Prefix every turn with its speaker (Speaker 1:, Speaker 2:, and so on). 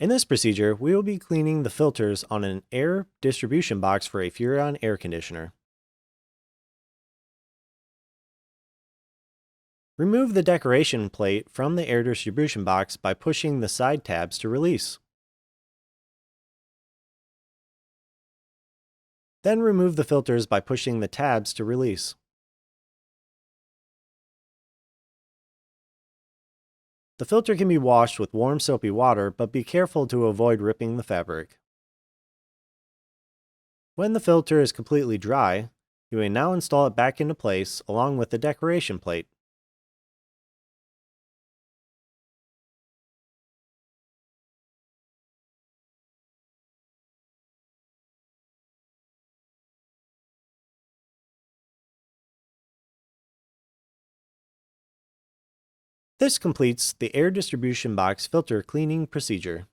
Speaker 1: In this procedure, we will be cleaning the filters on an air distribution box for a Furrion air conditioner. Remove the decoration plate from the air distribution box by pushing the side tabs to release. Then remove the filters by pushing the tabs to release. The filter can be washed with warm soapy water, but be careful to avoid ripping the fabric. When the filter is completely dry, you may now install it back into place along with the decoration plate. This completes the air distribution box filter cleaning procedure.